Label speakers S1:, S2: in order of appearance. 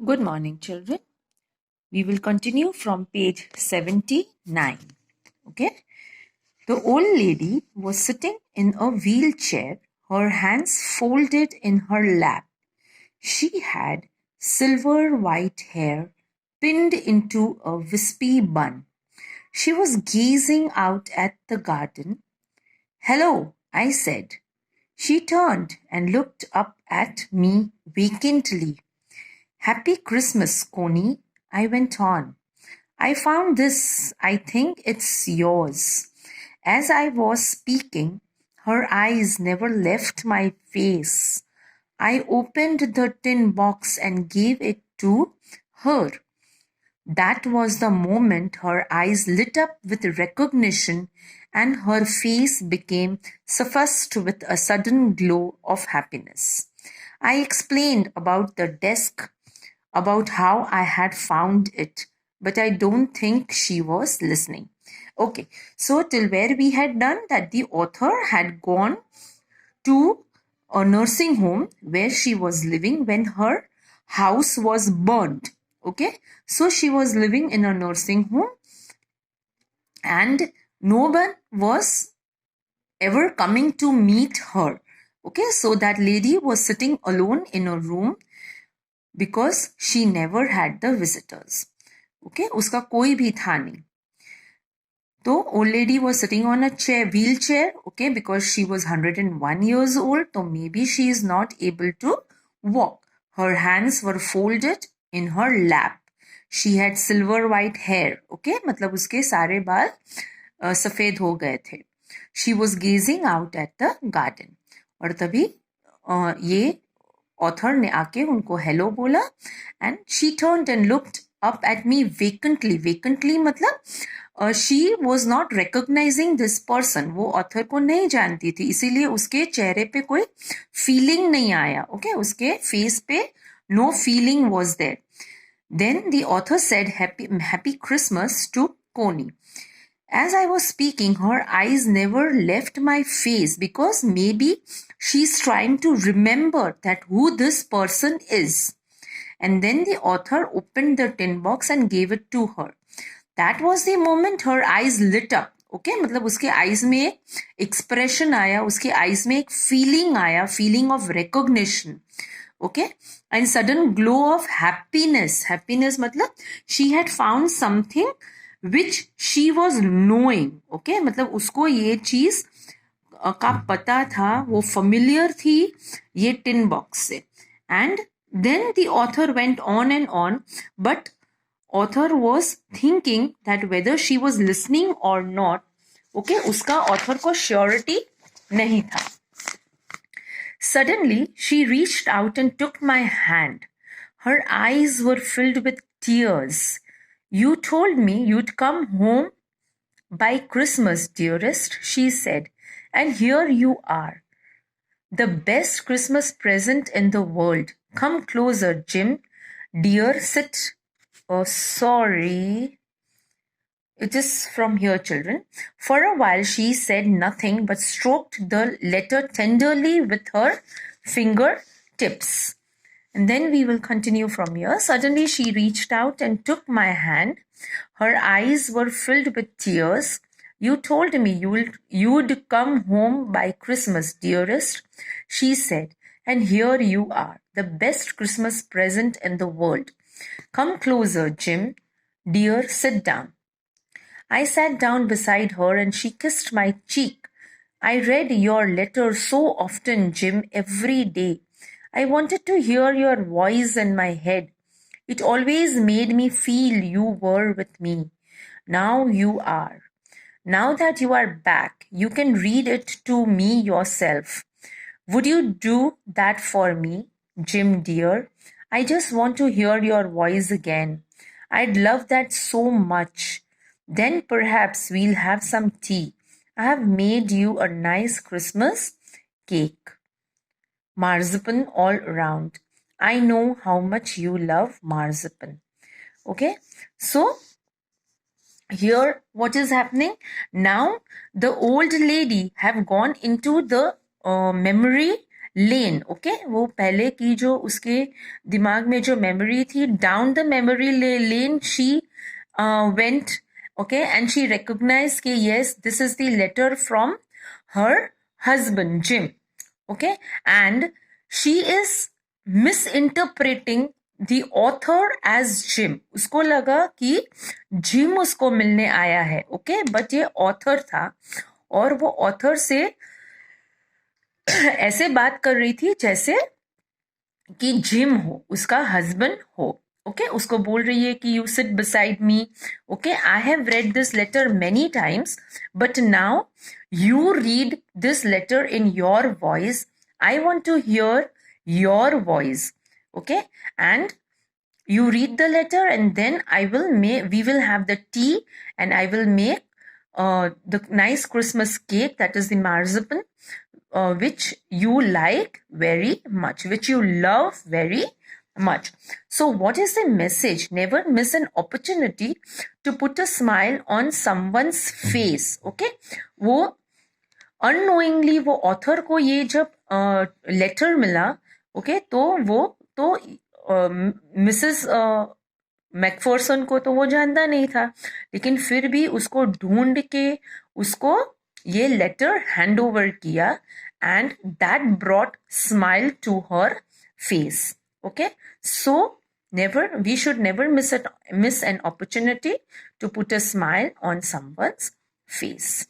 S1: Good morning, children. We will continue from page 79. Okay. The old lady was sitting in a wheelchair, her hands folded in her lap. She had silver white hair pinned into a wispy bun. She was gazing out at the garden. "Hello," I said. She turned and looked up at me vacantly. "Happy Christmas, Connie," I went on. "I found this. I think it's yours." As I was speaking, her eyes never left my face. I opened the tin box and gave it to her. That was the moment her eyes lit up with recognition and her face became suffused with a sudden glow of happiness. I explained about the desk, about how I had found it, but I don't think she was listening. Okay, so till where we had done that the author had gone to a nursing home where she was living when her house was burned. Okay, so she was living in a nursing home and no one was ever coming to meet her. Okay, so that lady was sitting alone in a room because she never had the visitors. Okay, उसका कोई भी था नहीं. So old lady was sitting on a wheelchair, okay, because she was 101 years old. So maybe she is not able to walk. Her hands were folded in her lap. She had silver white hair, okay, मतलब उसके सारे बाल सफेद हो गए थे. She was gazing out at the garden. और तभी ये author ने आके उनको hello बोला and she turned and looked up at me vacantly. Vacantly मतलब she was not recognizing this person. वो author को नहीं जानती थी, इसीलिए उसके चेहरे पे कोई feeling नहीं आया. Okay, उसके face पे no feeling was there. Then the author said happy Christmas to Connie. As I was speaking, her eyes never left my face because maybe she's trying to remember that who this person is. And then the author opened the tin box and gave it to her. That was the moment her eyes lit up. Okay, मतलब उसके eyes में एक expression आया, उसके eyes में एक feeling आया, feeling of recognition. Okay, and sudden glow of happiness. Happiness मतलब she had found something which she was knowing. Okay, मतलब उसको ये चीज का पता था, वो familiar थी ये tin box से. And then the author went on, but author was thinking that whether she was listening or not. Okay, उसका author को surety नहीं था. Suddenly, she reached out and took my hand. Her eyes were filled with tears. "You told me you'd come home by Christmas, dearest," she said, "and here you are. The best Christmas present in the world. Come closer, Jim. Dear, sit." Oh, sorry. It is from here, children. For a while she said nothing but stroked the letter tenderly with her finger tips. And then we will continue from here. Suddenly she reached out and took my hand. Her eyes were filled with tears. "You told me you'd come home by Christmas, dearest," she said, "and here you are, the best Christmas present in the world. Come closer, Jim. Dear, sit down." I sat down beside her and she kissed my cheek. "I read your letter so often, Jim, every day. I wanted to hear your voice in my head. It always made me feel you were with me. Now you are. Now that you are back, you can read it to me yourself. Would you do that for me, Jim dear? I just want to hear your voice again. I'd love that so much. Then perhaps we'll have some tea. I have made you a nice Christmas cake. Marzipan all around. I know how much you love marzipan." Okay, so here what is happening? Now the old lady have gone into the memory lane, okay, वो पहले की जो उसके दिमाग में जो memory थी, down the memory lane she went, okay, and she recognize कि yes, this is the letter from her husband Jim, okay, and she is misinterpreting the author as Jim. उसको लगा कि जिम उसको मिलने आया है, ओके, बट ये author था और वो ऑथर से ऐसे बात कर रही थी जैसे कि जिम हो, उसका हस्बैंड हो, ओके, उसको बोल रही है कि you sit beside me, okay, I have read this letter many times but now you read this letter in your voice. I want to hear your voice, okay, and you read the letter and then we will have the tea and I will make the nice Christmas cake, that is the marzipan, which you like very much, which you love very much. So what is the message? Never miss an opportunity to put a smile on someone's face, okay. वो unknowingly वो author को ये जब letter मिला, okay, तो Mrs Macpherson को तो वो जानता नहीं था, लेकिन फिर भी उसको ढूंढ के उसको ये लेटर हैंड ओवर किया and that brought smile to her face, okay. So we should never miss an opportunity to put a smile on someone's face.